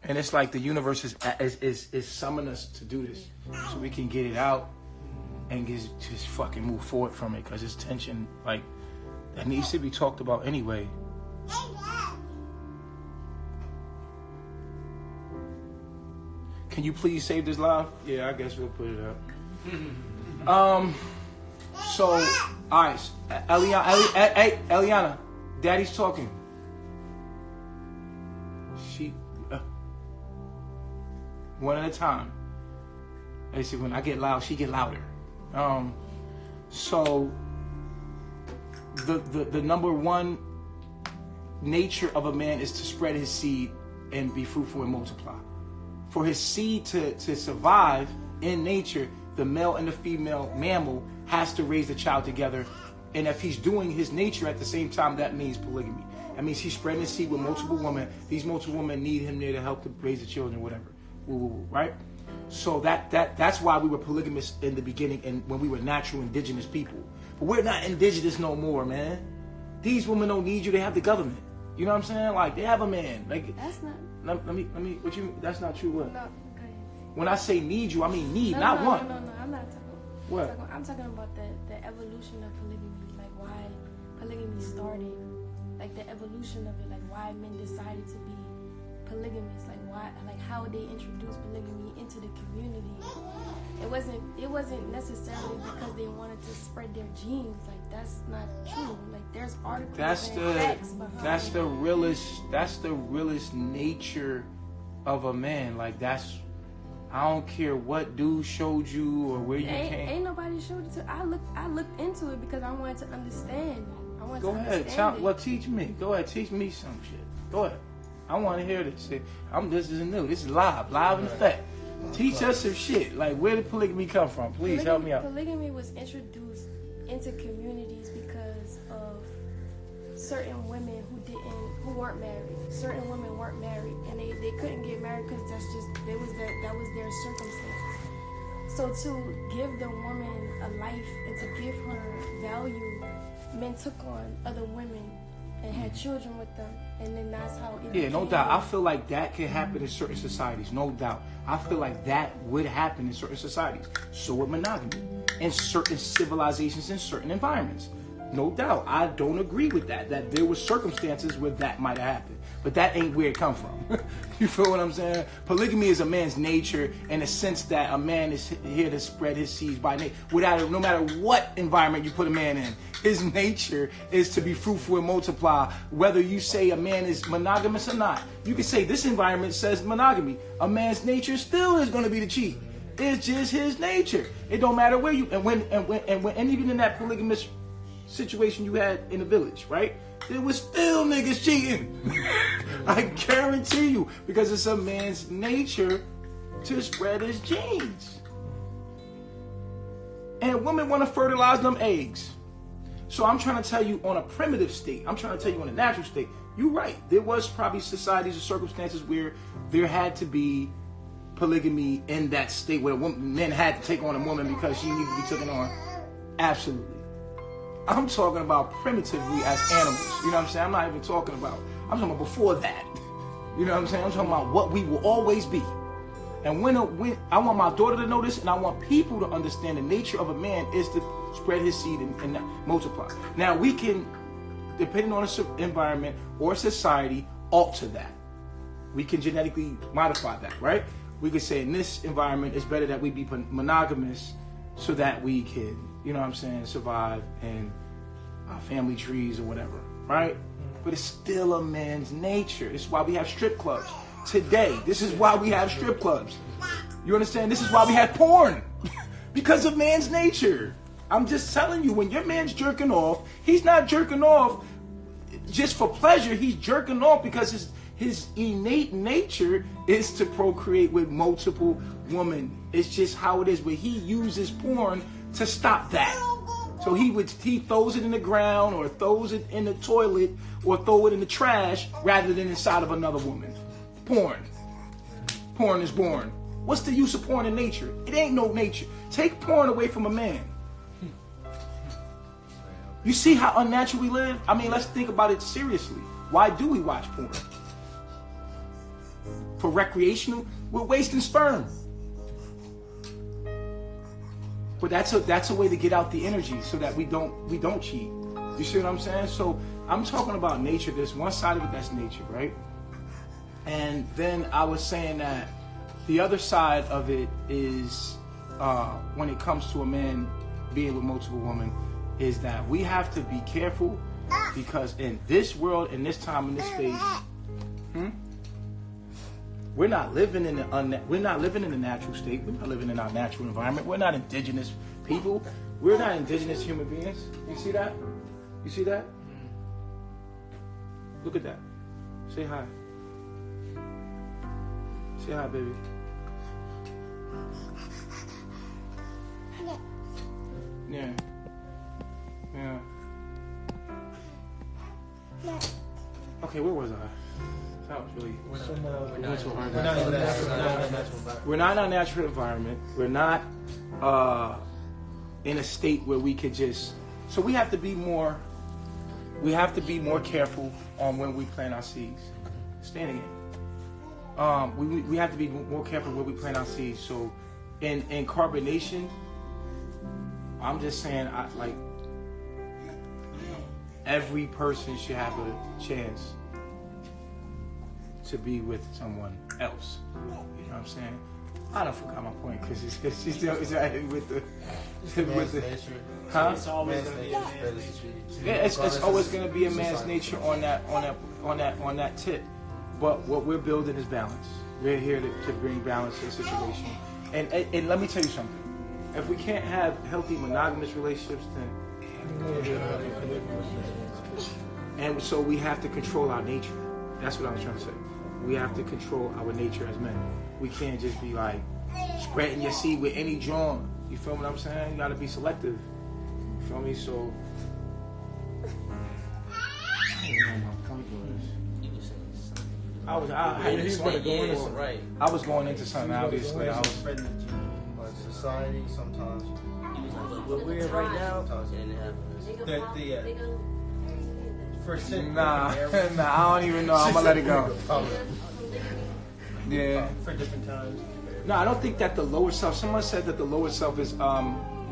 And it's like the universe is summoning us to do this so we can get it out and just fucking move forward from it, because it's tension like that needs to be talked about anyway. Can you please save this live? Yeah, I guess we'll put it up. So, all right, Eliana, Daddy's talking. She, one at a time. They say when I get loud, she get louder. So, the number one nature of a man is to spread his seed and be fruitful and multiply. For his seed to survive in nature, the male and the female mammal has to raise the child together. And if he's doing his nature at the same time, that means polygamy. That means he's spreading his seed with multiple women. These multiple women need him there to help to raise the children, whatever. Right? So that's why we were polygamous in the beginning and when we were natural indigenous people. But we're not indigenous no more, man. These women don't need you. They have the government. You know what I'm saying? Like, they have a man. Like, that's not... Let me, what you, that's not true, what? No, okay. When I say need you, I mean need, not want. No, I'm not talking. What? I'm talking about the evolution of polygamy, like why polygamy started, like the evolution of it, like why men decided to be polygamous, like why, like how they introduced polygamy into the community. It wasn't necessarily because they wanted to spread their genes. Like, that's not true. Like, there's articles and facts behind that's the realest nature of a man. Like, that's, I don't care what dude showed you or where you came. Ain't nobody showed it to. I looked into it because I wanted to understand. Go ahead, teach me. Go ahead, teach me some shit. Go ahead. I want to hear this shit. This is new. This is live in fact. Teach us some shit. Like, where did polygamy come from? Please help me out. Polygamy was introduced into communities because of certain women who weren't married. Certain women weren't married, and they couldn't get married because that was their circumstance. So to give the woman a life and to give her value, men took on other women and had children with them, and then that's how it became. No doubt. I feel like that can happen in certain societies, no doubt. I feel like that would happen in certain societies. So would monogamy in certain civilizations, in certain environments. No doubt. I don't agree with that there were circumstances where that might have happened. But that ain't where it come from. You feel what I'm saying? Polygamy is a man's nature in the sense that a man is here to spread his seeds by nature. No matter what environment you put a man in, his nature is to be fruitful and multiply. Whether you say a man is monogamous or not, you can say this environment says monogamy. A man's nature still is going to be to cheat. It's just his nature. It don't matter where you and even in that polygamous situation you had in the village, right? There was still niggas cheating. I guarantee you, because it's a man's nature to spread his genes. And women want to fertilize them eggs. So I'm trying to tell you on a primitive state, I'm trying to tell you on a natural state, you're right. There was probably societies or circumstances where there had to be polygamy in that state where men had to take on a woman because she needed to be taken on. Absolutely. I'm talking about primitively as animals. You know what I'm saying? I'm not even talking about, I'm talking about before that. You know what I'm saying? I'm talking about what we will always be. And when I want my daughter to know this, and I want people to understand the nature of a man is to spread his seed and multiply. Now we can, depending on the environment or society, alter that. We can genetically modify that, right? We could say in this environment, it's better that we be monogamous so that we can, you know what I'm saying, survive in our family trees or whatever, right? But it's still a man's nature. This is why we have strip clubs. Today, this is why we have strip clubs. You understand? This is why we have porn. Because of man's nature. I'm just telling you, when your man's jerking off, he's not jerking off just for pleasure. He's jerking off because his innate nature is to procreate with multiple women. It's just how it is. But he uses porn to stop that. So he throws it in the ground or throws it in the toilet or throw it in the trash rather than inside of another woman. Porn. Porn is born. What's the use of porn in nature? It ain't no nature. Take porn away from a man. You see how unnatural we live? I mean, let's think about it seriously. Why do we watch porn? for recreational, we're wasting sperm. But that's a way to get out the energy so that we don't cheat. You see what I'm saying? So I'm talking about nature. There's one side of it that's nature, right? And then I was saying that the other side of it is when it comes to a man being with multiple women, is that we have to be careful because in this world, in this time, in this space, we're not living in the natural state. We're not living in our natural environment. We're not indigenous people. We're not indigenous human beings. You see that? You see that? Look at that. Say hi. Say hi, baby. Yeah. Yeah. Okay, where was I? That was really. We're not in our natural environment. We're not in a state where we could just. So we have to be more. We have to be more careful on when we plant our seeds. Standing in. We have to be more careful where we plant our seeds. So, in carbonation, I'm just saying, every person should have a chance to be with someone else. You know what I'm saying? I don't forgot my point because it's with the huh? It's always gonna be a man's nature. Yeah, it's always gonna be a man's nature on that tip. But what we're building is balance. We're here to bring balance to the situation. And let me tell you something. If we can't have healthy monogamous relationships, then and so we have to control our nature. That's what I was trying to say. We have to control our nature as men. We can't just be like spreading your seed with any drum. You feel what I'm saying? You gotta be selective. You feel me? So I don't know what my point was. I was going into something, obviously. I was spreading the gene, like society sometimes. What we're in right now, nah, I don't even know. I'm gonna let it go. Yeah. For different times. No, I don't think that the lower self. Someone said that the lower self is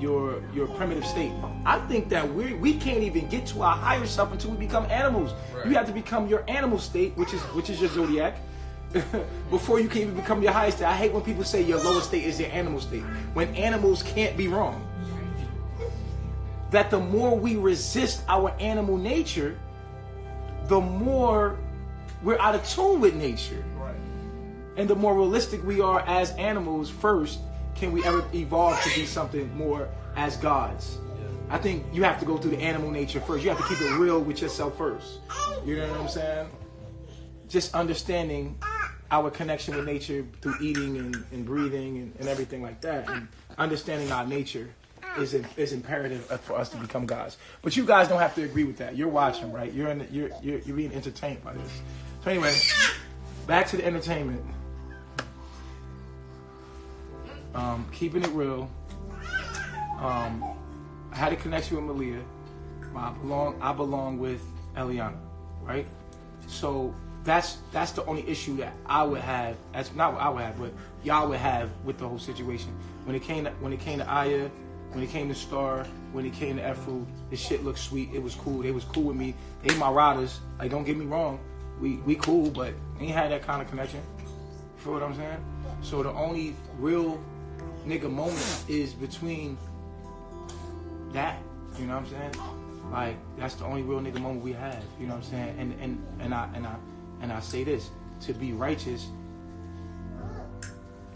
your primitive state. I think that we can't even get to our higher self until we become animals. Right. You have to become your animal state, which is your zodiac, before you can even become your highest state. I hate when people say your lower state is your animal state, when animals can't be wrong. That the more we resist our animal nature, the more we're out of tune with nature. Right. And the more realistic we are as animals first, can we ever evolve to be something more as gods? Yeah. I think you have to go through the animal nature first. You have to keep it real with yourself first. You know what I'm saying? Just understanding our connection with nature through eating and breathing and everything like that. And understanding our nature is imperative for us to become gods. But you guys don't have to agree with that. You're watching, right? You're being entertained by this. So anyway, back to the entertainment. Keeping it real. I had a connection with Malia. I belong with Eliana, right? So that's the only issue that I would have. That's not what I would have, but y'all would have with the whole situation. When it came to Aya, when it came to Star, when it came to Efru, this shit looked sweet. It was cool. They was cool with me. They my riders. Like, don't get me wrong. We cool, but we ain't had that kind of connection. You feel what I'm saying? So the only real nigga moment is between that. You know what I'm saying? Like, that's the only real nigga moment we have. You know what I'm saying? And I say this, to be righteous,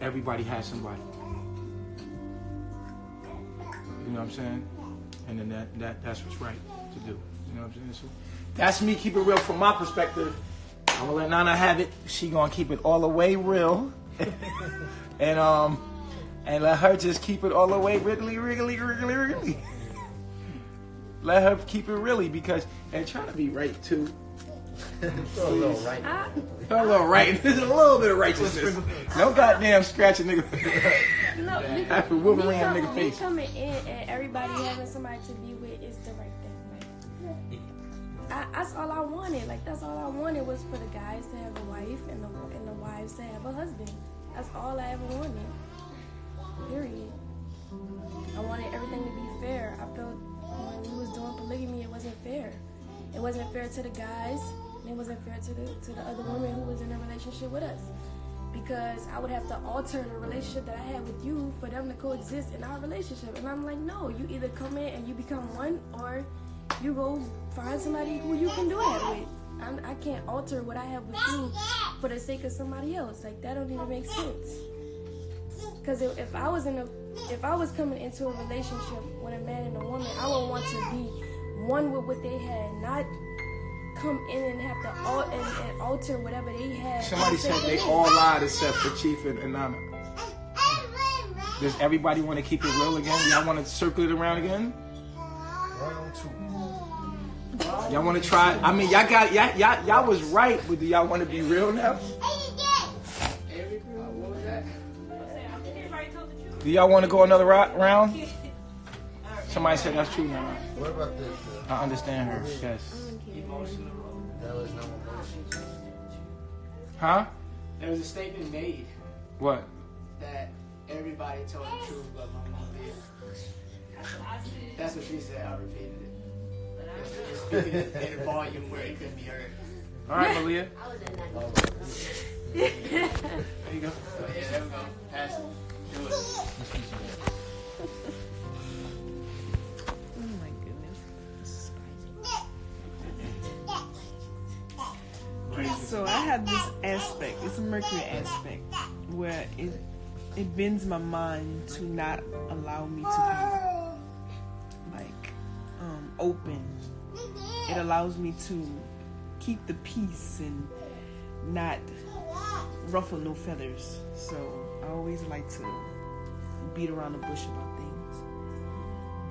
everybody has somebody. You know what I'm saying? And then that's what's right to do. You know what I'm saying? So that's me keep it real from my perspective. I'm gonna let Nana have it. She gonna keep it all the way real. And let her just keep it all the way wriggly. Let her keep it really because and trying to be right too. A little right. A little right. There's a little bit of righteousness. No goddamn scratch a nigga. No, Wolverine a nigga face. Me coming in and everybody having somebody to be with is the right thing. Right? that's all I wanted. Like, that's all I wanted was for the guys to have a wife and the wives to have a husband. That's all I ever wanted. Period. I wanted everything to be fair. I felt when we was doing polygamy, it wasn't fair. It wasn't fair to the guys, and it wasn't fair to the other women who was in a relationship with us. Because I would have to alter the relationship that I had with you for them to coexist in our relationship. And I'm like, no, you either come in and you become one, or you go find somebody who you can do that with. I can't alter what I have with you for the sake of somebody else. Like, that don't even make sense. Because if I was coming into a relationship with a man and a woman, I would want to be one with what they had, not come in and have to alter whatever they had. Somebody said they all lied except for Chief and Nana. Does everybody want to keep it real again? Y'all want to circle it around again? Round 2. Y'all want to try? I mean, y'all was right, but do y'all want to be real now? What was that? Do y'all want to go another round? Somebody said that's true now. What about this? I understand her. Yes. Emotional. There was no emotions. Huh? There was a statement made What? that everybody told the truth but my mom did. That's what she said. I repeated it. Just speaking it in a volume where it couldn't be heard. All right, Malia. There you go. So, yeah, there we go. Pass it. Do it. Oh my goodness. So I have this aspect, it's a Mercury aspect, where it bends my mind to not allow me to be like open. It allows me to keep the peace and not ruffle no feathers. So I always like to beat around the bush about things.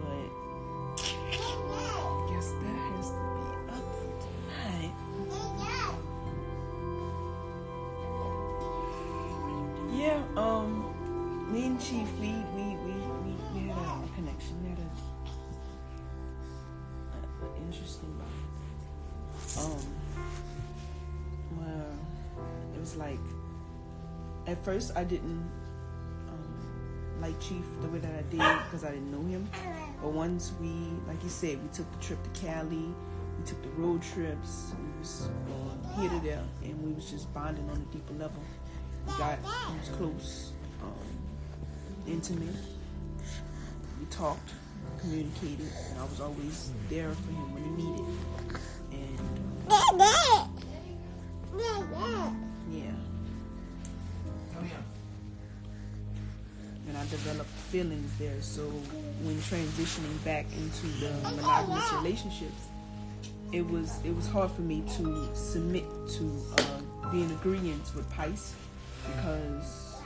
But I guess that has to be up for tonight. Yeah, me and Chief, we had a connection. We had an interesting bond. Well, it was like, at first I didn't like Chief the way that I did because I didn't know him. But once we, like you said, we took the trip to Cali, we took the road trips, we was going here to there, and we was just bonding on a deeper level. We was close, intimate. We talked, communicated, and I was always there for him when he needed. And yeah. And I developed feelings there. So when transitioning back into the monogamous relationships, it was hard for me to submit to be in agreement with Pice, because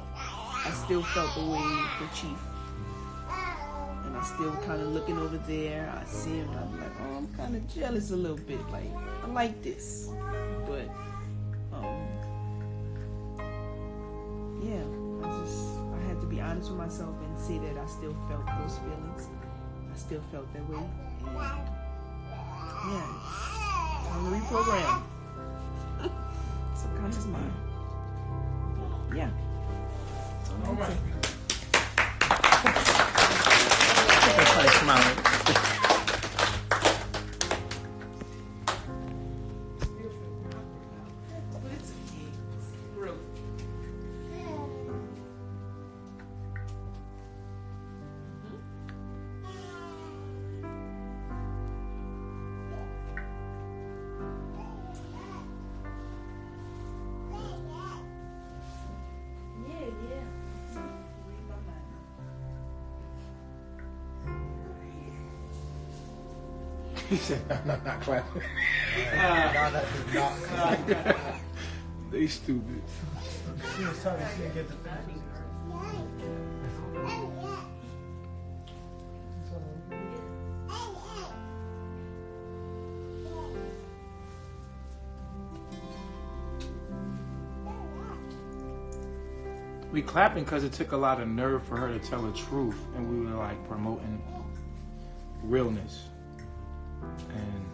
I still felt the way for Chief. And I still kind of looking over there. I see him and I'm like, oh, I'm kind of jealous a little bit. Like, I like this. But, yeah, I had to be honest with myself and say that I still felt those feelings. I still felt that way. And, yeah, time to reprogram. Subconscious mind. Yeah. All right. Smiling. He said, I'm not clapping. They stupid. She was telling me she didn't get the We clapping because it took a lot of nerve for her to tell the truth, and we were like promoting realness. And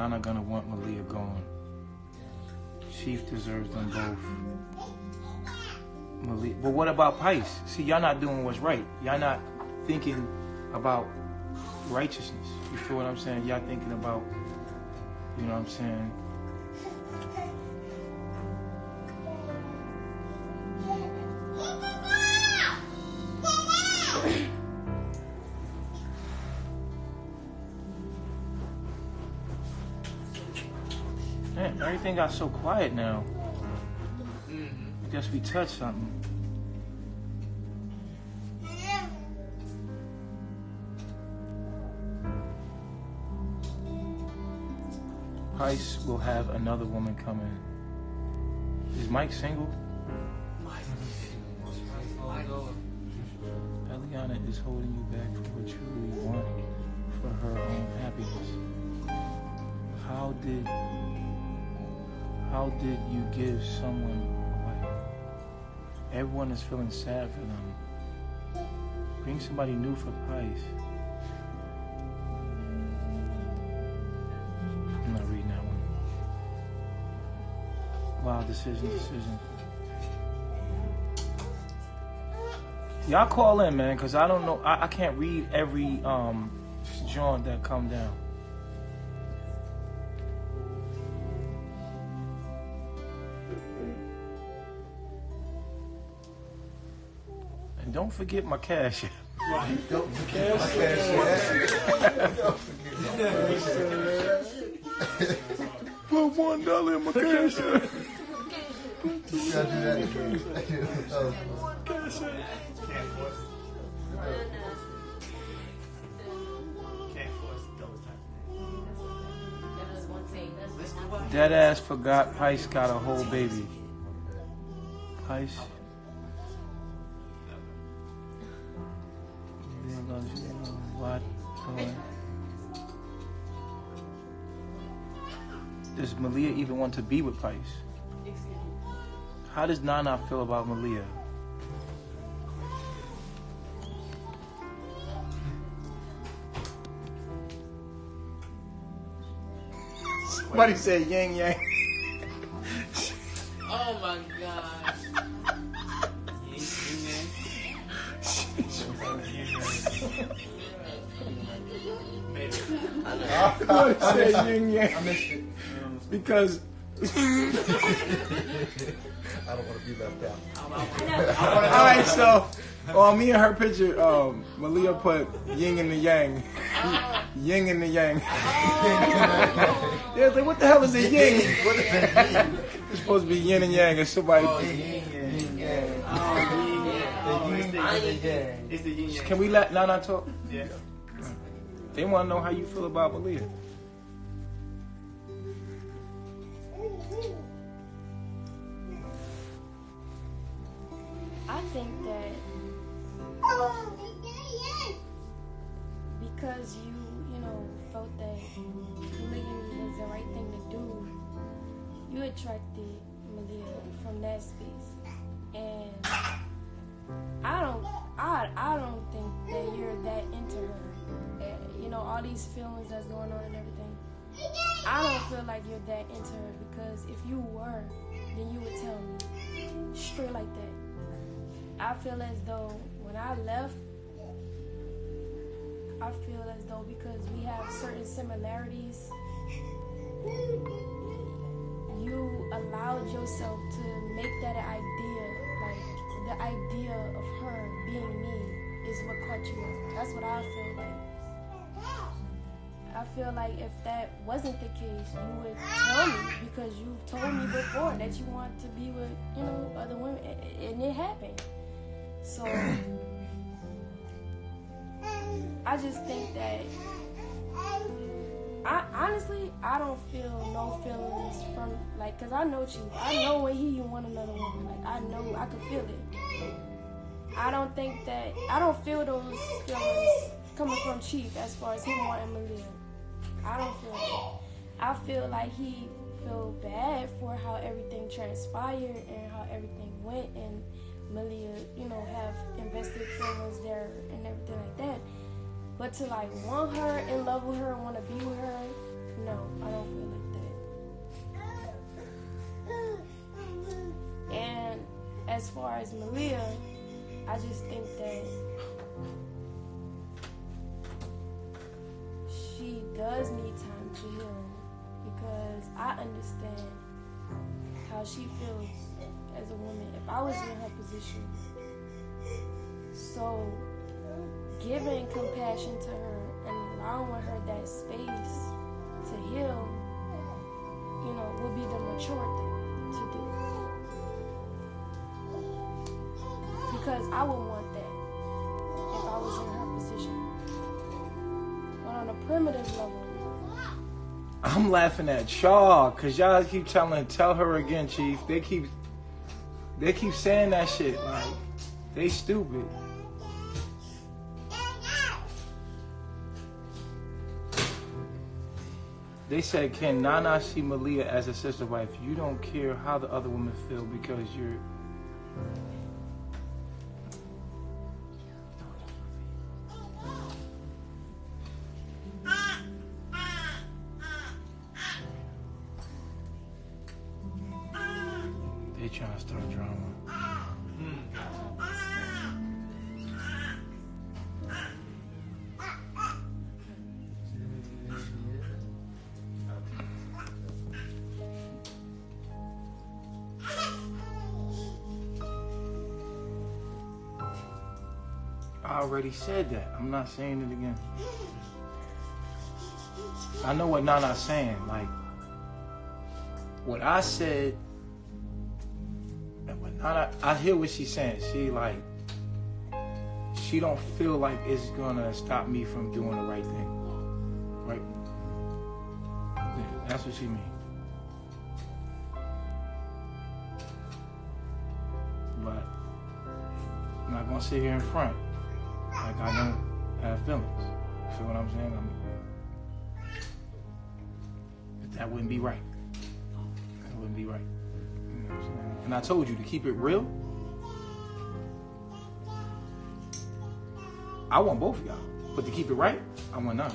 Nana gonna want Malia gone. Chief deserves them both. Malia, but what about Pice? See, y'all not doing what's right. Y'all not thinking about righteousness. You feel what I'm saying? Y'all thinking about, you know what I'm saying? Man, everything got so quiet now. I guess we touched something. Pice will have another woman coming. Is Mike single? Eliana is holding you back from what you really want for her own happiness. How did you give someone a wife? Everyone is feeling sad for them. Bring somebody new for Pice. I'm not reading that one. Wow, decision. Y'all call in, man, because I don't know. I can't read every joint that come down. And don't forget my cash. Don't forget my cash. Put $1 in my cash. You gotta do that again. Can't force. Can't force those type of things. Dead ass forgot Pice got a whole baby. Pice. What? Does Malia even want to be with Pice? How does Nana feel about Malia? Somebody said yin yang. Oh my gosh. Somebody said yin yang. I missed it. Because I don't want to be left out. all right, so on me and her picture, Malia put yin and the yang. Yin and the yang. Yeah, it's like, what the hell is a yin? What does that mean? It's supposed to be yin and yang, and somebody. It's the yin yang. Can we let Nana talk? Yeah. They want to know how you feel about Malia. I think that because you felt that polygamy was the right thing to do, you attracted Malia from that space, and I don't think that you're that into her. All these feelings that's going on and everything. I don't feel like you're that into her, because if you were, then you would tell me straight like that. I feel as though when I left, because we have certain similarities, you allowed yourself to make that an idea. Like, the idea of her being me is what caught you up. That's what I feel like. I feel like if that wasn't the case, you would tell me, because you've told me before that you want to be with, other women, and it happened. So I just think that I don't feel no feelings from, like, cause I know Chief. I know when he want another woman. Like, I know, I can feel it. I don't feel those feelings coming from Chief as far as him wanting Malia. I don't feel that. I feel like he feel bad for how everything transpired and how everything went, and Malia, have invested feelings there and everything like that. But to want her and love with her and want to be with her, No, I don't feel like that. And as far as Malia, I just think that she does need time to heal, because I understand how she feels as a woman. If I was in her position, so giving compassion to her and allowing her that space to heal, you know, would be the mature thing to do. Because I would want that if I was in her position. But on a primitive level, I'm laughing at y'all because y'all keep tell her again, Chief. They keep saying that shit. Like, they stupid. They said, can Nana see Malia as a sister wife? You don't care how the other women feel because you're... They trying to start drama. I already said that. I'm not saying it again. I know what Nana's saying. Like, what I said, and what Nana, I hear what she's saying. She don't feel like it's gonna stop me from doing the right thing. Right? Yeah, that's what she means. But I'm not gonna sit here in front like I don't have feelings. You feel what I'm saying? But that wouldn't be right. That wouldn't be right. You know what I'm saying? And I told you to keep it real. I want both of y'all. But to keep it right, I want none.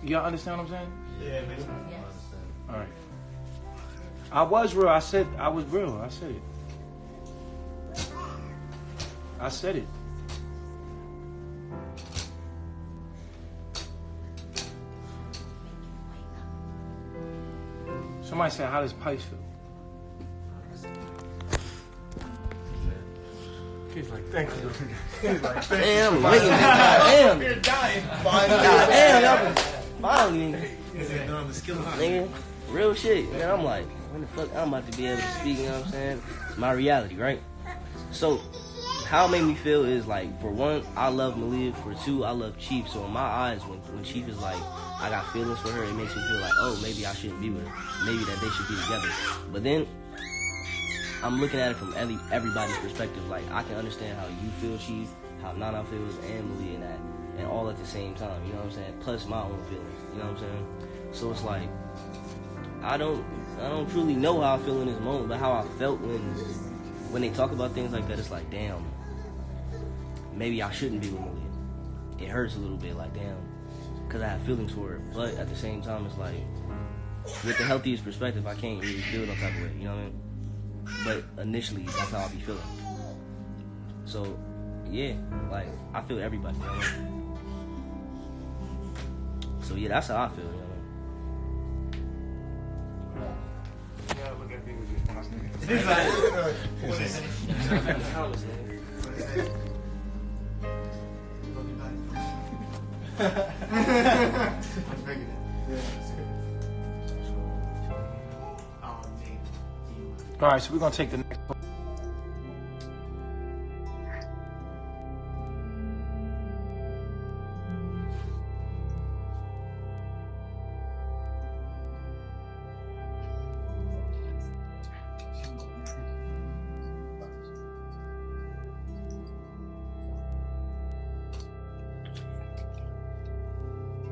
Y'all understand what I'm saying? Yeah, it makes sense. All right. I was real. I said I was real. I said it. I said it. Somebody said, how does Pipes feel? He's like, thank you. He's like, thank Damn, I'm waiting. Goddamn. You're dying. Goddamn, y'all finally. Nigga. Nigga, real shit. Man, I'm like, when the fuck I'm about to be able to speak, you know what I'm saying? It's my reality, right? So, how it made me feel is like, for one, I love Malia. For two, I love Chief. So in my eyes, when Chief is like, I got feelings for her, it makes me feel like, oh, maybe I shouldn't be with her. Maybe that they should be together. But then, I'm looking at it from everybody's perspective. Like, I can understand how you feel, Chief, how Nana feels, and Malia, and that, and all at the same time. You know what I'm saying? Plus my own feelings. You know what I'm saying? So it's like, I don't truly know how I feel in this moment, but how I felt when they talk about things like that, it's like, damn, maybe I shouldn't be with Malia. It hurts a little bit, like, damn, because I have feelings for her. But at the same time, it's like, with the healthiest perspective, I can't really feel no type of way. You know what I mean? But initially, that's how I be feeling. So, yeah, like, I feel everybody, you know what I mean? So, yeah, that's how I feel, you know what He's like, what is it? I figured it. All right, so we're gonna take the next.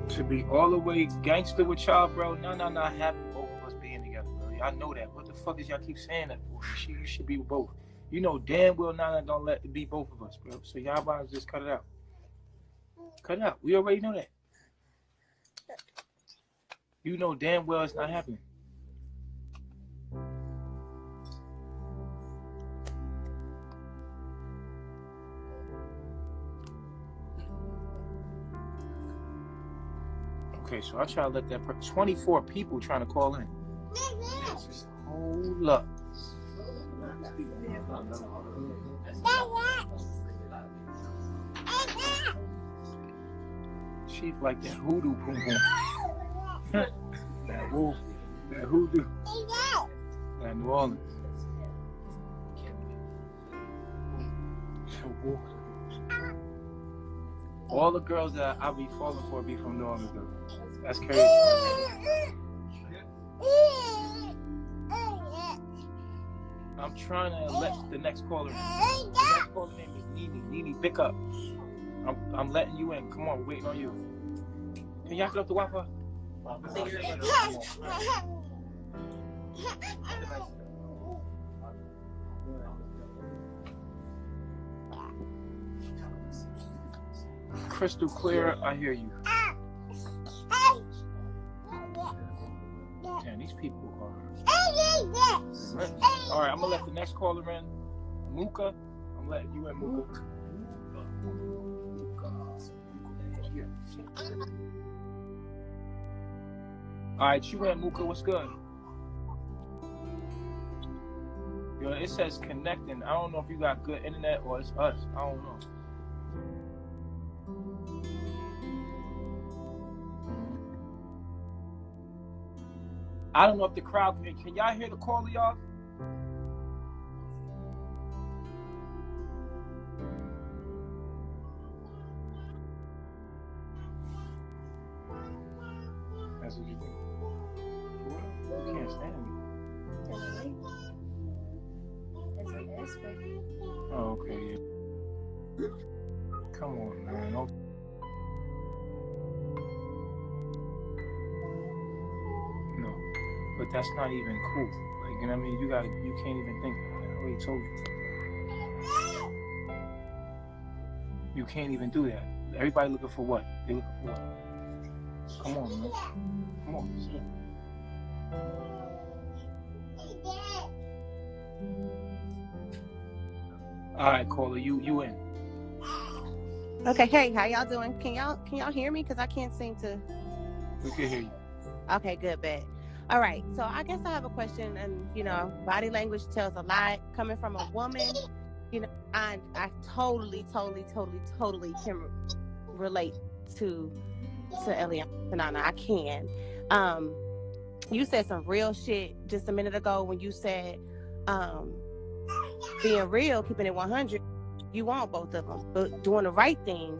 To be all the way gangster with y'all, bro. No, not having both of us being together, bro. Y'all know that. What the fuck is y'all keep saying that for? You should be with both. You know damn well Nana don't let it be both of us, bro. So y'all about to just cut it out. Cut it out. We already know that. You know damn well it's not happening. Okay, so I try to let that 24 people trying to call in. Hold up. Chief like that hoodoo boom boom. that hoodoo. That New Orleans. All the girls that I be falling for be from New Orleans though. That's crazy. I'm trying to let the next caller in. The next caller name is Nene. Nene, pick up. I'm letting you in. Come on, we're waiting on you. Can y'all get up the Wi-Fi? Crystal clear, I hear you. Damn, these people are... Alright, I'm gonna let the next caller in. Mooka, I'm letting you in, Mooka. Alright, you in, Mooka, what's good? Yo, it says connecting. I don't know if you got good internet or it's us. I don't know. I don't know if the crowd can y'all hear the caller, y'all? That's what you do. You can't stand me. That's an aspect. Oh, okay, yeah. Come on, man. Don't... No, but that's not even cool. Like, you know what I mean? You can't even think like that. I already told you. You can't even do that. Everybody looking for what? They looking for what? Come on, man. Come on. Sit. All right, caller, you in? Okay, hey, how y'all doing? Can y'all hear me? Cause I can't seem to. We can hear you. Okay, good, bet. All right, so I guess I have a question, and body language tells a lot. Coming from a woman, I totally can relate to Eliana, to Nana. I can. You said some real shit just a minute ago when you said, being real, keeping it 100. You want both of them, but doing the right thing,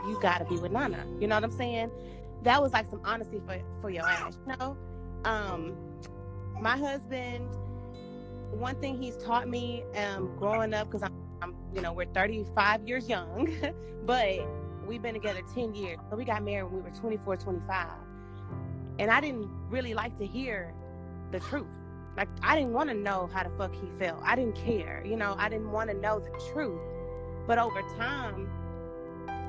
you gotta be with Nana. You know what I'm saying? That was like some honesty for your ass. My husband, one thing he's taught me, growing up, because I'm we're 35 years young, but we've been together 10 years. So we got married when we were 24, 25, and I didn't really like to hear the truth. Like, I didn't want to know how the fuck he felt. I didn't care. I didn't want to know the truth. But over time,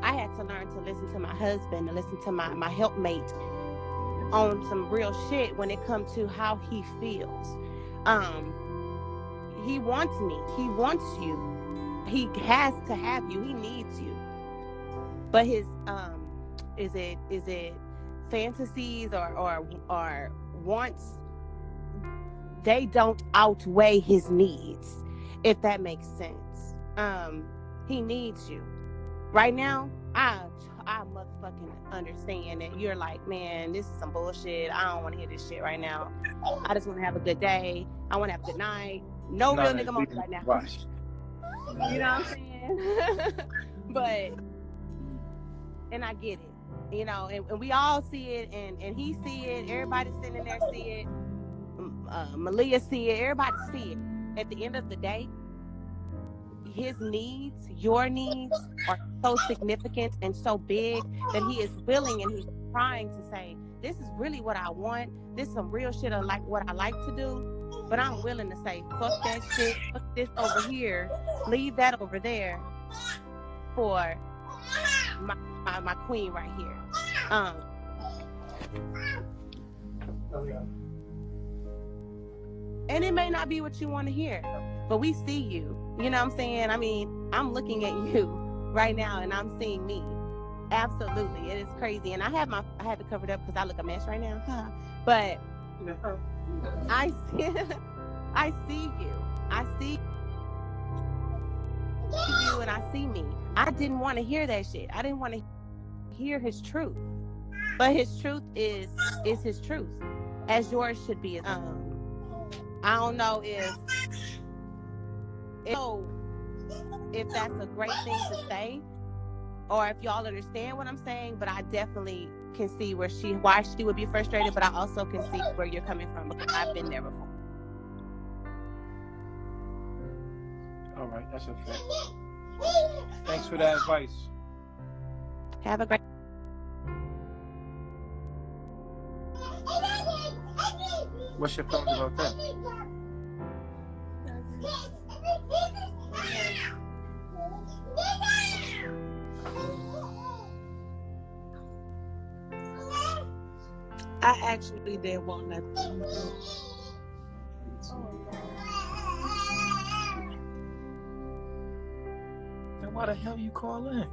I had to learn to listen to my husband and listen to my helpmate on some real shit when it comes to how he feels. He wants me. He wants you. He has to have you. He needs you. But his is it fantasies or wants, they don't outweigh his needs, if that makes sense. He needs you. Right now, I motherfucking understand that you're like, man, this is some bullshit. I don't want to hear this shit right now. I just want to have a good day. I want to have a good night. No real nigga moment right now. Watch. You know what I'm saying? But, and I get it, and we all see it, and he see it. Everybody sitting in there see it. Malia see it. Everybody see it. At the end of the day, his needs, your needs, are so significant and so big that he is willing and he's trying to say, this is really what I want. This is some real shit of like what I like to do. But I'm willing to say, fuck that shit, fuck this over here, leave that over there for my queen right here. And it may not be what you want to hear, but we see you. You know what I'm saying? I mean, I'm looking at you right now and I'm seeing me. Absolutely. It is crazy. And I had to cover it up because I look a mess right now. But I see you. I see you and I see me. I didn't want to hear that shit. I didn't want to hear his truth. But his truth is his truth. As yours should be. I don't know if that's a great thing to say or if y'all understand what I'm saying, but I definitely can see why she would be frustrated, but I also can see where you're coming from because I've been there before. All right, that's a fact. Thanks for that advice. Have a great What's your feelings about that? I actually didn't want nothing. Then why the hell you call in?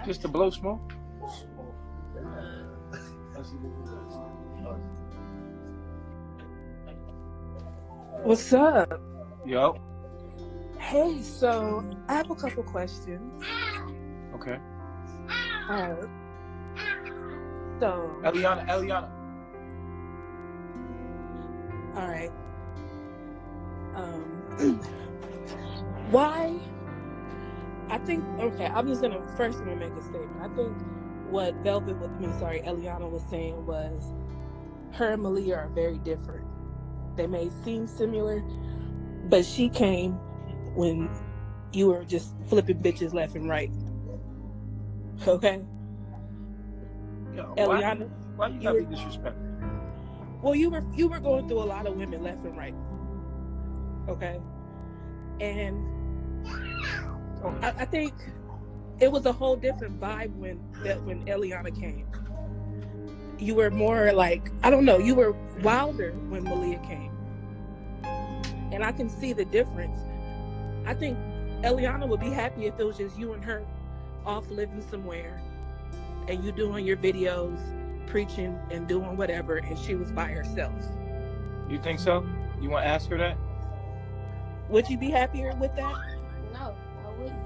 Just to blow smoke? What's up? Yo. Hey, so I have a couple questions. Okay. Alright. So, Eliana. alright. Why? I'm just gonna make a statement. I think what Eliana was saying was her and Malia are very different. They may seem similar, but she came when you were just flipping bitches left and right. Okay? Yo, Eliana, why you gotta be disrespectful? well, you were going through a lot of women left and right. Okay? And I think it was a whole different vibe when Eliana came. You were more like, I don't know, you were wilder when Malia came. And I can see the difference. I think Eliana would be happy if it was just you and her off living somewhere and you doing your videos, preaching and doing whatever, and she was by herself. You think so? You want to ask her that? Would you be happier with that? No, I wouldn't.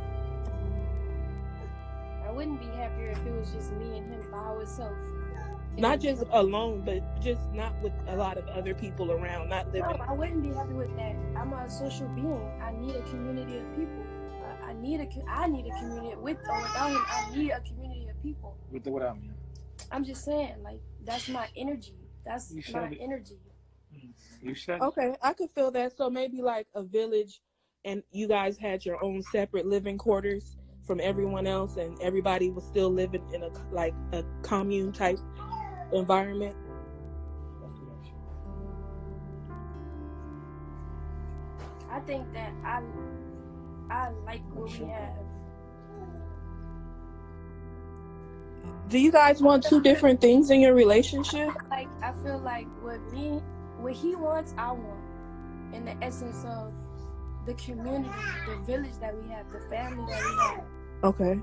I wouldn't be happier if it was just me and him by ourselves. Not just alone, but just not with a lot of other people around, not living. No, I wouldn't be happy with that. I'm a social being. I need a community of people. I need a community with or without him. I need a community of people. Without me. I'm just saying, like, that's my energy. That's my energy. You said Okay, I could feel that. So maybe like a village, and you guys had your own separate living quarters from everyone else, and everybody was still living in a commune type environment. I think that I like what we have. Do you guys want two different things in your relationship? I feel like what he wants, I want. In the essence of the community, the village that we have, the family that we have. Okay.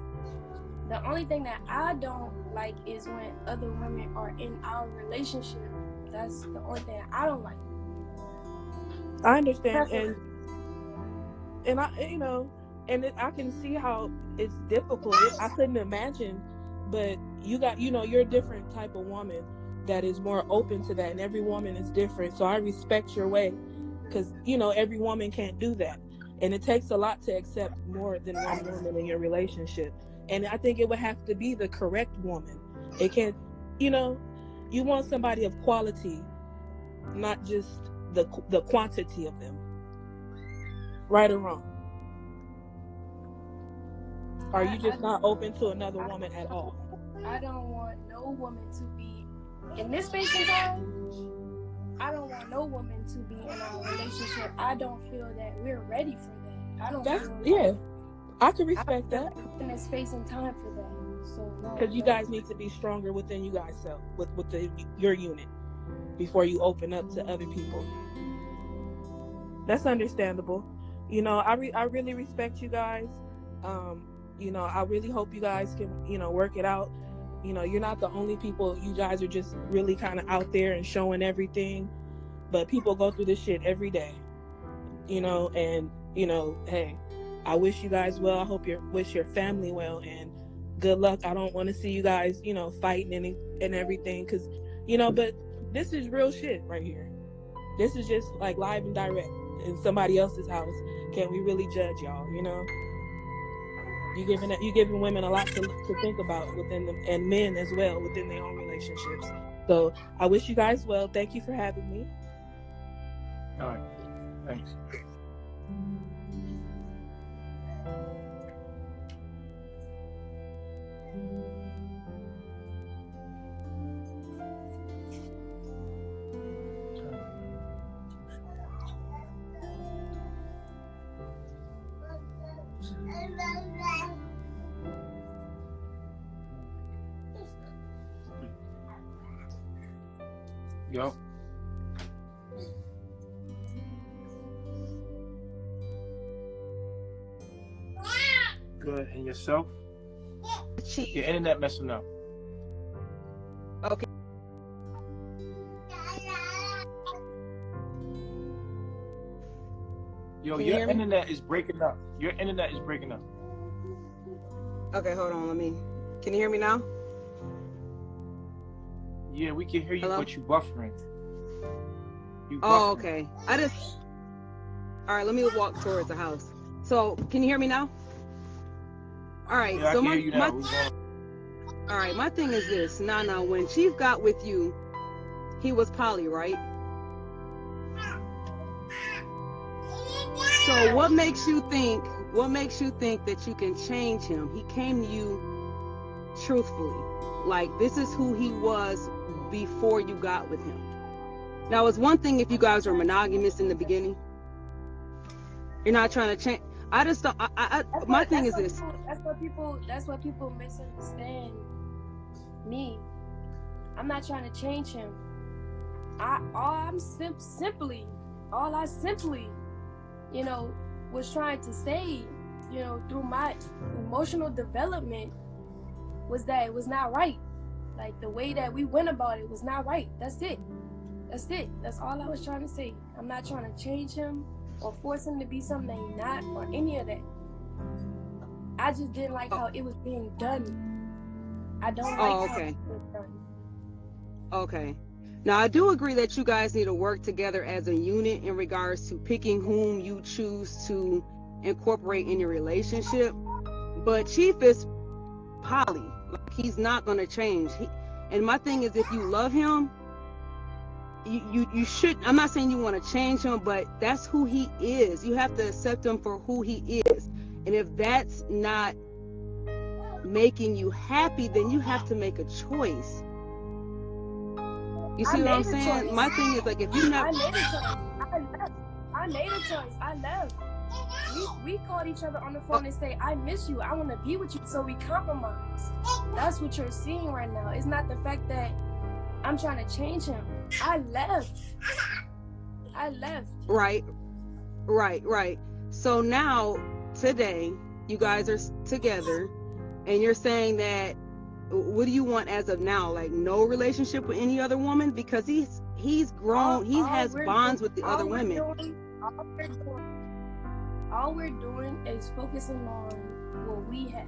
The only thing that I don't like is when other women are in our relationship. That's the only thing I don't like. I understand, and I, I can see how it's difficult. I couldn't imagine, but you're a different type of woman that is more open to that, and every woman is different. So I respect your way, because every woman can't do that, and it takes a lot to accept more than one woman in your relationship. And I think it would have to be the correct woman. It can't, you want somebody of quality, not just the quantity of them. Right or wrong? Are you just not open to another woman at all? I don't want no woman to be in this space and time. I don't want no woman to be in our relationship. I don't feel that we're ready for that. I don't feel I can respect that. in this space and time for that. So no, Because you guys need to be stronger within you guys self, with your unit, before you open up to other people. That's understandable. You know, I really respect you guys. You know, I really hope you guys can, you know, work it out. You know, you're not the only people. You guys are just really kind of out there and showing everything. But people go through this shit every day. You know, and, you know, hey, I wish you guys well. I hope wish your family well, and good luck. I don't want to see you guys, you know, fighting and everything, because, you know, but this is real shit right here. This is just like live and direct in somebody else's house. Can we really judge y'all? You know, you giving women a lot to think about within them, and men as well within their own relationships. So I wish you guys well. Thank you for having me. All right, thanks. Yo. Good. And yourself? Your internet messing up. Okay. Yo, Can you your hear me? internet is breaking up. Your internet is breaking up. Okay, hold on. Can you hear me now? Yeah, we can hear you, Hello? but you buffering. You Oh, buffering. okay. All right, let me walk towards the house. So, can you hear me now? All right. Yeah, I So can hear you now. all right, my thing is this. Now, when Chief got with you, he was poly, right? So what makes you think that you can change him? He came to you truthfully. Like, this is who he was before you got with him. Now, it's one thing if you guys were monogamous in the beginning. You're not trying to change. I just don't. My thing is this. That's what people misunderstand me. I'm not trying to change him. All I simply, you know, was trying to say, you know, through my emotional development, was that it was not right. Like, the way that we went about it was not right. That's it. That's all I was trying to say. I'm not trying to change him or force him to be something that he's not, or any of that. I just didn't like how it was being done. I don't like how it was done. Okay. Now, I do agree that you guys need to work together as a unit in regards to picking whom you choose to incorporate in your relationship. But Chief is poly. Like, he's not going to change. And my thing is, if you love him, you should. I'm not saying you want to change him, but that's who he is. You have to accept him for who he is. And if that's not making you happy, then you have to make a choice. You see what I'm saying? My thing is, like, if you not, I made a choice. I left. We called each other on the phone and say, I miss you. I want to be with you. So we compromised. That's what you're seeing right now. It's not the fact that I'm trying to change him. I left. Right. So now, today, you guys are together, and you're saying that, what do you want as of now? Like, no relationship with any other woman? Because he's grown, he has bonds with the other women. All we're doing is focusing on what we have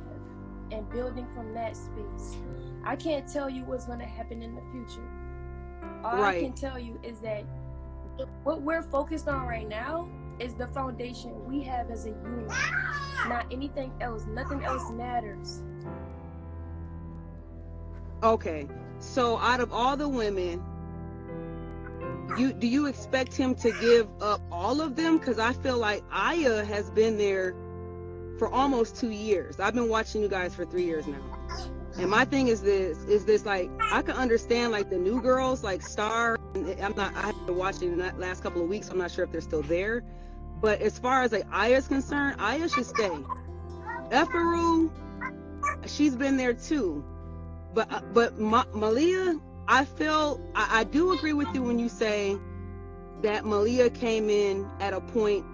and building from that space. I can't tell you what's going to happen in the future. All I can tell you is that what we're focused on right now is the foundation we have as a unit, not anything else. Nothing else matters. Okay, so out of all the women, do you expect him to give up all of them? Because I feel like Aya has been there for almost 2 years. I've been watching you guys for 3 years now. And my thing is this like, I can understand like the new girls like Star, and I haven't been watching in the last couple of weeks, so I'm not sure if they're still there. But as far as like Aya's concerned, Aya should stay. Efaru, she's been there too. But Malia, I do agree with you when you say that Malia came in at a point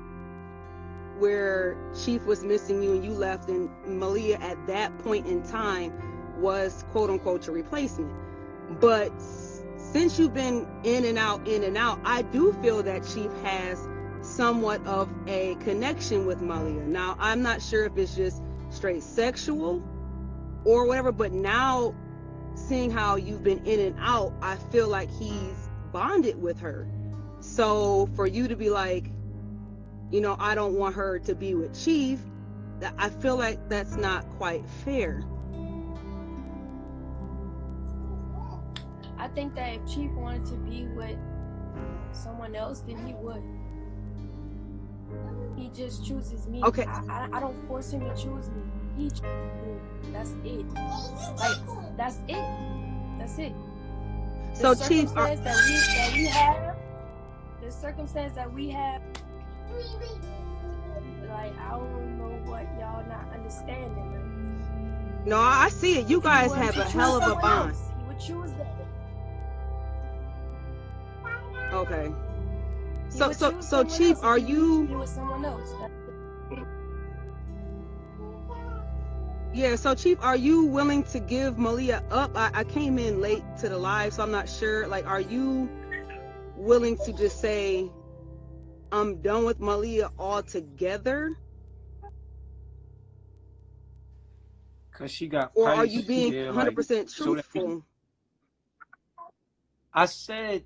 where Chief was missing you and you left, and Malia at that point in time was quote unquote your replacement. But since you've been in and out, I do feel that Chief has somewhat of a connection with Malia. Now, I'm not sure if it's just straight sexual or whatever, but now seeing how you've been in and out, I feel like he's bonded with her. So for you to be like, you know, I don't want her to be with Chief, I feel like that's not quite fair. I think that if Chief wanted to be with someone else, then he would. He just chooses me. Okay. I don't force him to choose me. He chooses me. That's it. Like, that's it. That's it. So The Chief, circumstance that we have, the circumstance that we have, like, I don't know what y'all not understanding. Like, no, I see it. You guys have a hell of a bond. He would choose that. Okay. So Chief, are you? With someone else. Yeah. So Chief, are you willing to give Malia up? I came in late to the live, so I'm not sure. Like, are you willing to just say, I'm done with Malia altogether? Cause she got. Or are you being 100% truthful? So I said.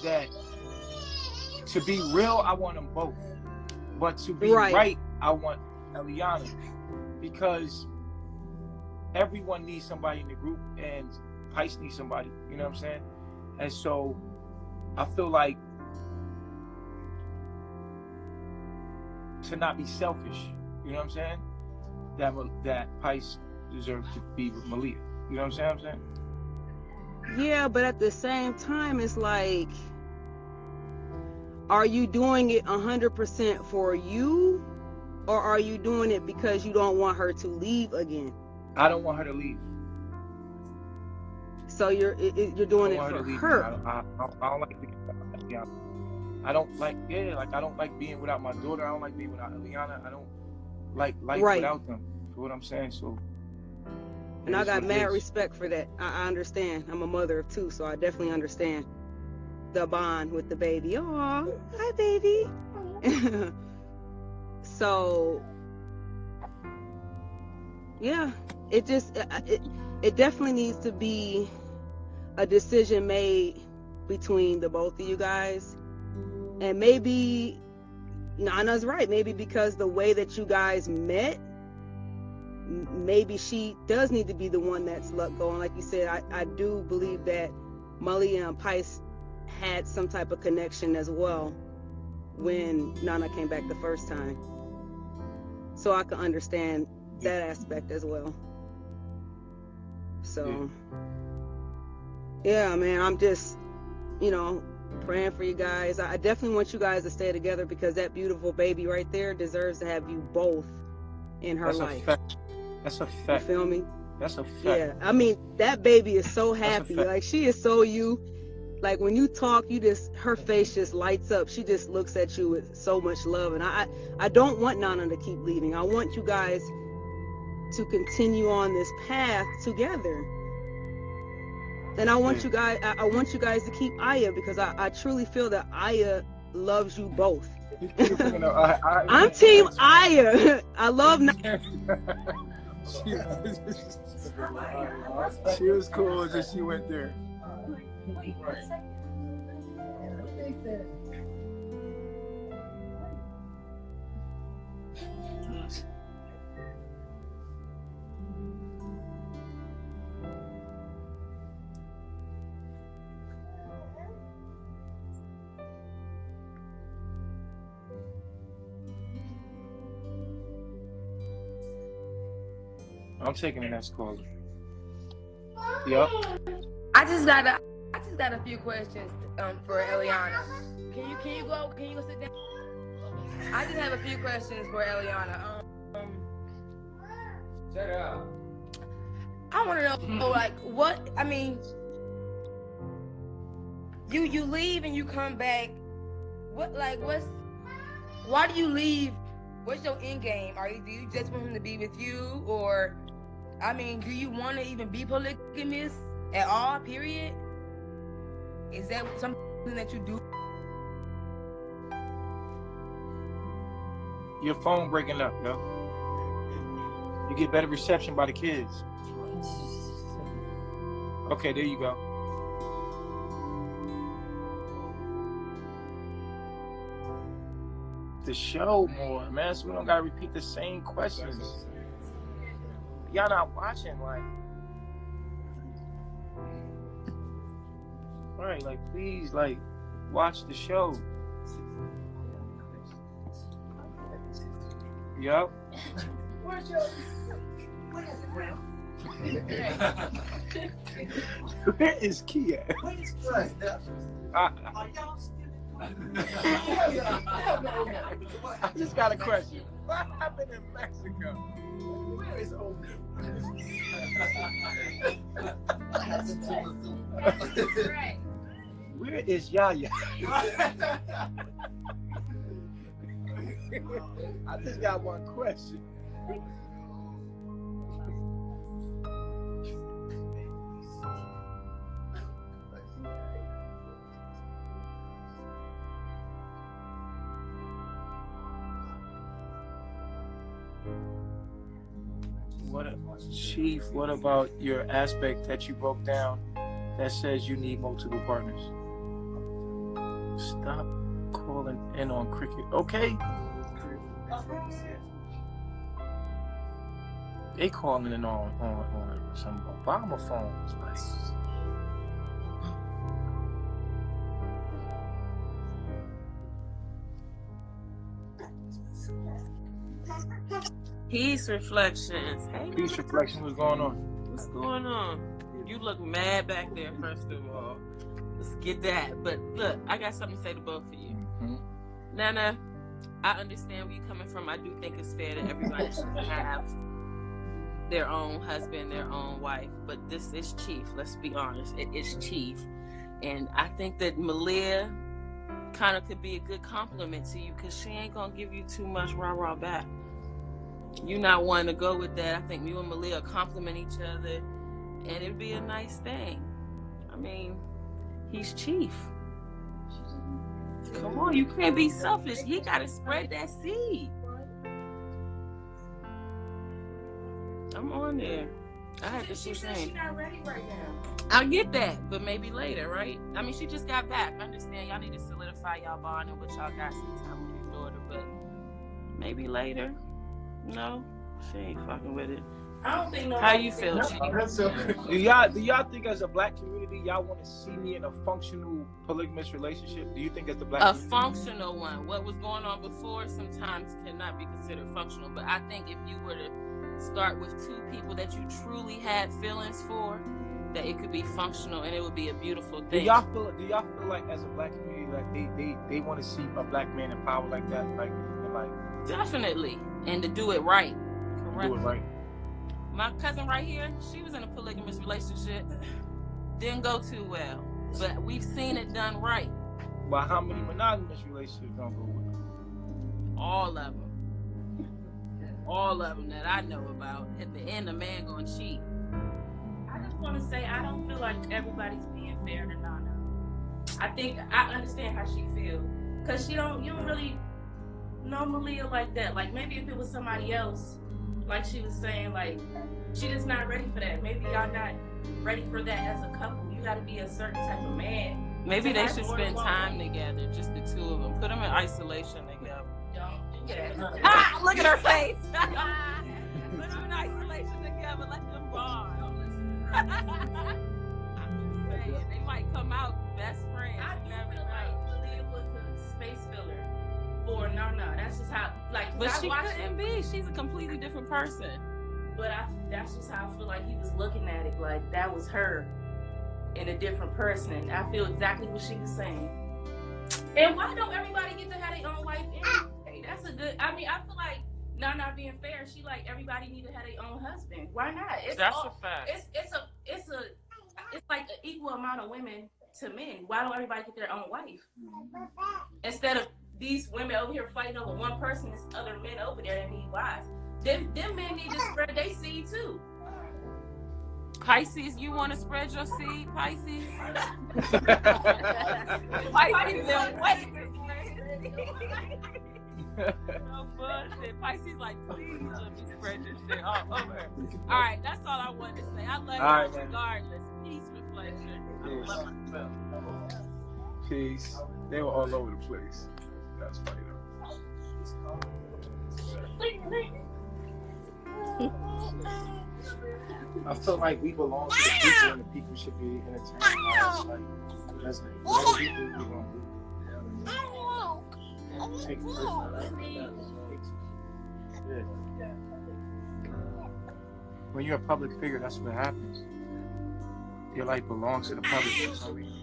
That to be real, I want them both. But to be right, I want Eliana. Because everyone needs somebody in the group, and Pice needs somebody. You know what I'm saying? And so I feel like to not be selfish, you know what I'm saying? That Pice deserves to be with Malia. You know what I'm saying? Yeah, but at the same time, it's like, are you doing it 100% for you, or are you doing it because you don't want her to leave again? I don't want her to leave. So you're doing it for her. I don't like being without Eliana. I don't like being without my daughter. I don't like being without Eliana. I don't like life without them. You know what I'm saying? So. And I got mad respect for that. I understand. I'm a mother of 2, so I definitely understand the bond with the baby. Oh, hi, baby. So, yeah, it definitely needs to be a decision made between the both of you guys. And maybe Nana's right. Maybe because the way that you guys met, maybe she does need to be the one that's let go. And like you said, I do believe that Malia and Pice had some type of connection as well when Nana came back the first time. So I can understand that aspect as well. So, yeah, man, I'm just, praying for you guys. I definitely want you guys to stay together because that beautiful baby right there deserves to have you both in her life. That's a fact. You feel me? That's a fact. Yeah, I mean, that baby is so happy. Like, she is so you. Like, when you talk, her face just lights up. She just looks at you with so much love. And I don't want Nana to keep leaving. I want you guys to continue on this path together. And I want you guys to keep Aya, because I truly feel that Aya loves you both. I'm team Aya. I love She was cool until she went there. I'm taking the next caller. Yep. I just got a few questions for Eliana. Can you go sit down? I just have a few questions for Eliana. Shut up. I want to know, like, what, I mean, you leave and you come back. Why do you leave? What's your end game? Do you just want him to be with you? Or, I mean, do you want to even be polygamous at all, period? Is that something that you do? Your phone breaking up, yo. You get better reception by the kids. Okay, there you go. The show more, man, so we don't gotta repeat the same questions. Y'all not watching, like, right? Like, please, like, watch the show. Yup. Where is Kia? I just got a question. What happened in Mexico? Where is Omi? Where is Yaya? I just got one question. Chief, what about your aspect that you broke down that says you need multiple partners? Stop calling in on cricket. Okay. They calling in on some Obama phones. Peace Reflections. Hey, Peace Reflections, what's going on? What's going on? You look mad back there, first of all. Let's get that. But look, I got something to say to both of you. Mm-hmm. Nana, I understand where you're coming from. I do think it's fair that everybody should have their own husband, their own wife. But this is Chief. Let's be honest. It is Chief. And I think that Malia kind of could be a good compliment to you because she ain't going to give you too much rah-rah back. You not wanting to go with that. I think you and Malia compliment each other and it'd be a nice thing. I mean, he's Chief. Come on, you can't be selfish. He got to spread that seed. I'm on there. I had to see saying. She's not ready right now. I get that, but maybe later, right? I mean, she just got back. I understand y'all need to solidify y'all bond and what y'all got some time with your daughter, but maybe later. No, she ain't fucking with it. I don't think no. How you feel, Chief? Do y'all think as a black community y'all want to see me in a functional polygamous relationship? Do you think as the black community? Functional one? What was going on before sometimes cannot be considered functional, but I think if you were to start with two people that you truly had feelings for, that it could be functional and it would be a beautiful thing. Do y'all feel like as a black community like they want to see a black man in power like that, like definitely, and to do it right? Correct. Do it right. My cousin right here, she was in a polygamous relationship. Didn't go too well, but we've seen it done right. But how many monogamous relationships don't go well? All of them. All of them that I know about. At the end, a man gonna cheat. I just want to say I don't feel like everybody's being fair to Nana. I think I understand how she feels because you don't really know Malia like that. Like maybe if it was somebody else, like she was saying, like she just not ready for that. Maybe y'all not ready for that as a couple. You got to be a certain type of man. Maybe they should spend time together, just the two of them. Put them in isolation together. Look at her face. Put them in isolation together. Let them bond. I'm just saying, they might come out best friends. I feel like Malia was a space filler for Nana. That's just how, like. But she couldn't be. She's a completely different person. but that's just how I feel like he was looking at it. Like that was her in a different person. I feel exactly what she was saying. And why don't everybody get to have their own wife anyway? That's a good. I mean, I feel like not being fair. She like everybody need to have their own husband. Why not? That's a fact. It's like an equal amount of women to men. Why don't everybody get their own wife? Instead of these women over here fighting over one person, there's other men over there that need wives. Them men need to spread their seed too. Pisces, you want to spread your seed, Pisces? Pisces don't wait. No bullshit. Pisces like, please let me spread this shit all over. All right, that's all I wanted to say. I love you regardless. Peace, reflection. I love myself. Peace. They were all over the place. That's funny though. I feel like we belong to the people and the people should be entertained. Like, that's whatever people we gonna do. Take the person. Yeah. When you're a public figure, that's what happens. Your life belongs to the public for some reason.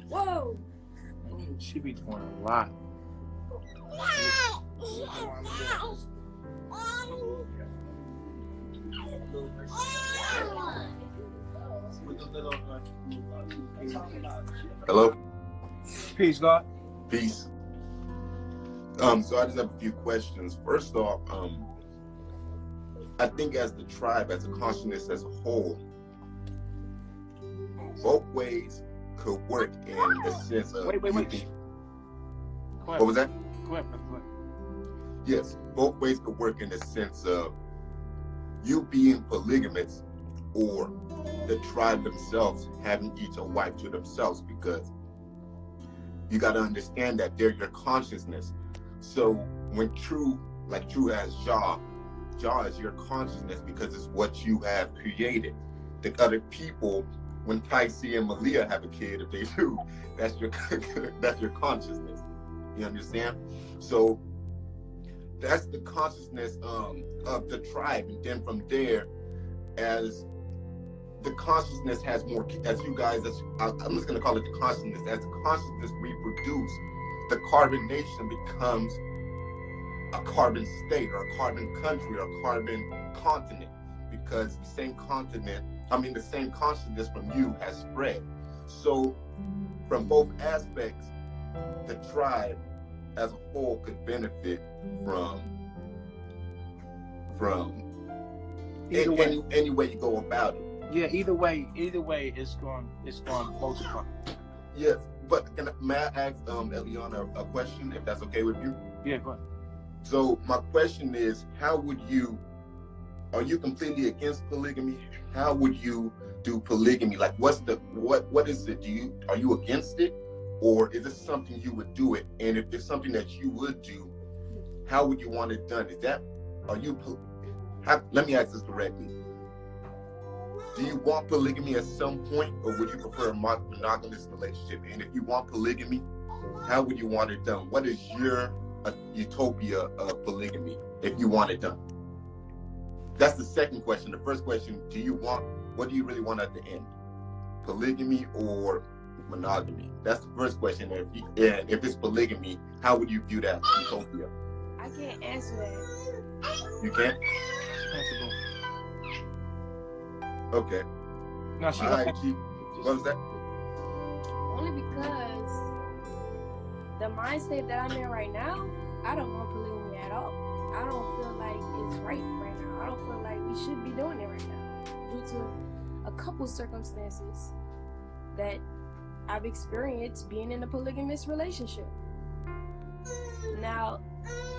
Whoa! She be doing a lot. Hello? Peace, God. Peace. So I just have a few questions. First off, I think as the tribe, as a consciousness as a whole, both ways could work in the sense of... Wait. What was that? Go ahead, brother. Go ahead. Yes, both ways could work in the sense of you being polygamous or the tribe themselves having each a wife to themselves, because you got to understand that they're your consciousness. So when true as Jah is your consciousness because it's what you have created. The other people, when Pisces and Malia have a kid, if they do, that's your consciousness. You understand? So that's the consciousness of the tribe, and then from there, as the consciousness has more, as you guys, I'm just going to call it the consciousness. As the consciousness reproduce, the carbonation becomes a carbon state or a carbon country or a carbon continent, because the same consciousness from you has spread. So from both aspects, the tribe as a whole could benefit from any way you go about it. Yeah, either way, it's going to multiply. Yes, but may I ask Eliana a question, if that's okay with you? Yeah, go ahead. So my question is, are you completely against polygamy? How would you do polygamy? Like, what is it? Are you against it, or is it something you would do it? And if it's something that you would do, how would you want it done? Let me ask this directly. Do you want polygamy at some point, or would you prefer a monogamous relationship? And if you want polygamy, how would you want it done? What is your utopia of polygamy if you want it done? That's the second question. The first question, what do you really want at the end? Polygamy or monogamy? That's the first question. And if it's polygamy, how would you view that utopia? I can't answer that. You can't? Okay. No, what was that? Only because the mind state that I'm in right now, I don't want polygamy at all. I don't feel like it's right now. I don't feel like we should be doing it right now due to a couple circumstances that I've experienced being in a polygamous relationship. Now,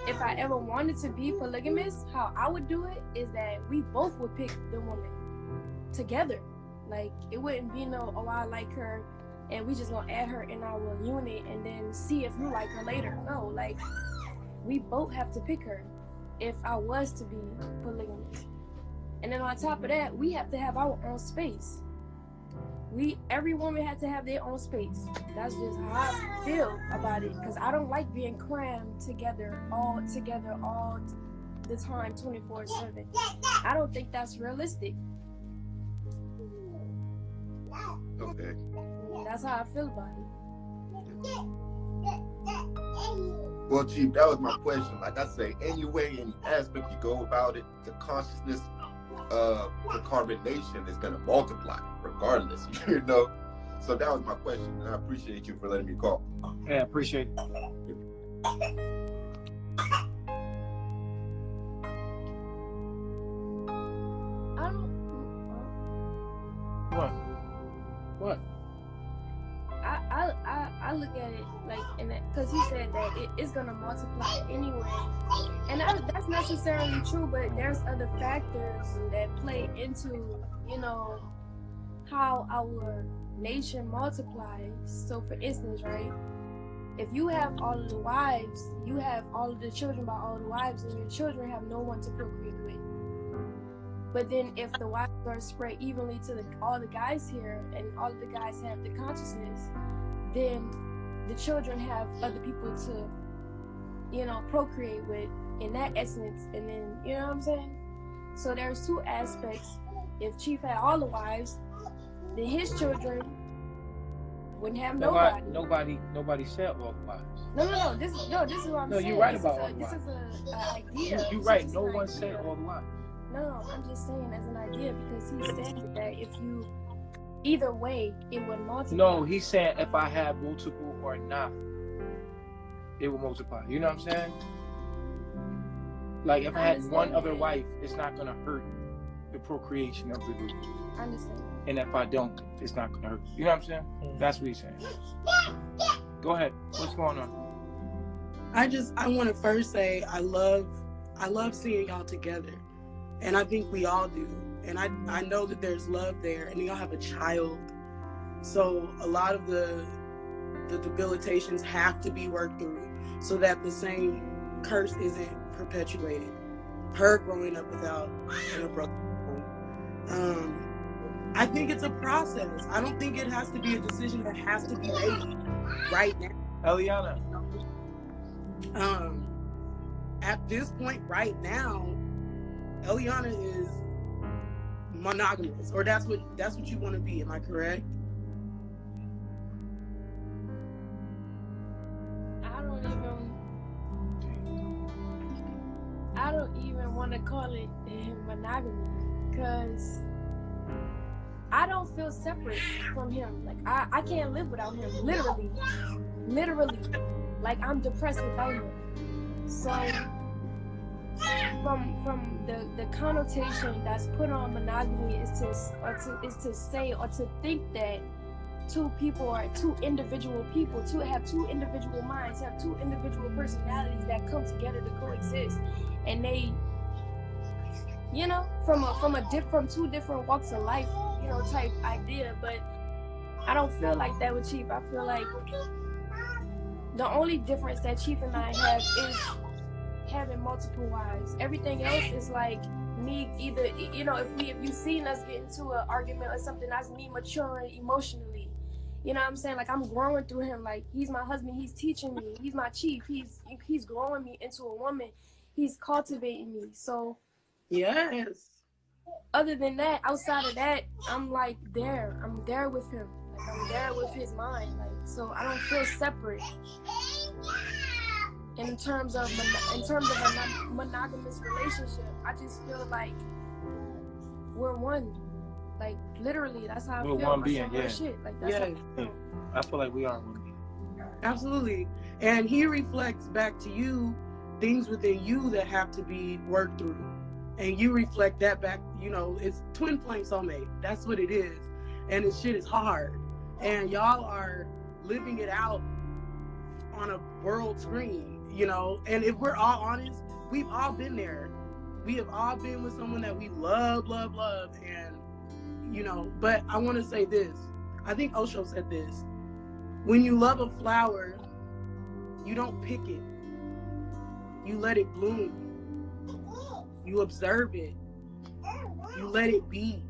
if I ever wanted to be polygamous, how I would do it is that we both would pick the woman together. Like, it wouldn't be I like her and we just gonna add her in our unit and then see if you like her later. No, like, we both have to pick her if I was to be polygamous. And then on top of that, we have to have our own space. Every woman had to have their own space. That's just how I feel about it, because I don't like being crammed together all the time 24/7. I don't think that's realistic. Okay. That's how I feel about it. Well, Chief, that was my question. Like I say, any way, any aspect you go about it, the consciousness of the carbonation is going to multiply regardless, you know? So that was my question, and I appreciate you for letting me call. Yeah, appreciate it. I don't. What? I look at it like, because he said that it's gonna multiply anyway, and that's necessarily true. But there's other factors that play into, you know, how our nation multiplies. So, for instance, right, if you have all of the wives, you have all of the children by all the wives, and your children have no one to procreate with. But then if the wives are spread evenly to all the guys here, and all of the guys have the consciousness, then the children have other people to, you know, procreate with in that essence. And then, you know what I'm saying? So there's two aspects. If Chief had all the wives, then his children wouldn't have nobody. Nobody said all the wives. No. This is what I'm saying. You're right about all the This wives. is an idea. You're right. No one said all the wives. No, I'm just saying as an idea, because he said that if you, either way, it would multiply. No, he's saying if I have multiple or not, it will multiply. You know what I'm saying? Like if I had one other wife, it's not gonna hurt the procreation of the group. I understand. And if I don't, it's not gonna hurt. You know what I'm saying? That's what he's saying. Go ahead. What's going on? I want to first say I love seeing y'all together. And I think we all do. And I know that there's love there, and y'all have a child. So a lot of the debilitations have to be worked through so that the same curse isn't perpetuated. Her growing up without a brother. I think it's a process. I don't think it has to be a decision that has to be made right now. Eliana. At this point right now, Eliana is monogamous, or that's what you want to be. Am I correct? I don't even want to call it monogamy, because I don't feel separate from him. Like I can't live without him. Literally. Like I'm depressed without him. So from the connotation that's put on monogamy is to say or to think that two people are two individual people, have two individual minds, have two individual personalities that come together to coexist, and they, you know, from two different walks of life, you know, type idea. But I don't feel like that with Chief. I feel like the only difference that Chief and I have is having multiple wives. Everything else is like me, either, you know, if you seen us get into an argument or something, that's me maturing emotionally. You know what I'm saying? Like I'm growing through him. Like he's my husband. He's teaching me. He's my chief. He's growing me into a woman. He's cultivating me. So yes. Other than that, outside of that, I'm like there. I'm there with him. Like I'm there with his mind. Like so, I don't feel separate. In terms of a monogamous relationship, I just feel like we're one. Like literally, that's how I feel. We're one being, yeah. Shit. Like that's I feel like we are one being. Absolutely. And he reflects back to you things within you that have to be worked through. And you reflect that back, you know, it's twin flame soulmate. That's what it is. And this shit is hard. And y'all are living it out on a world screen, you know. And if we're all honest, we've all been there. We have all been with someone that we love. And, you know, but I want to say this. I think Osho said this. When you love a flower, you don't pick it. You let it bloom. You observe it. You let it be.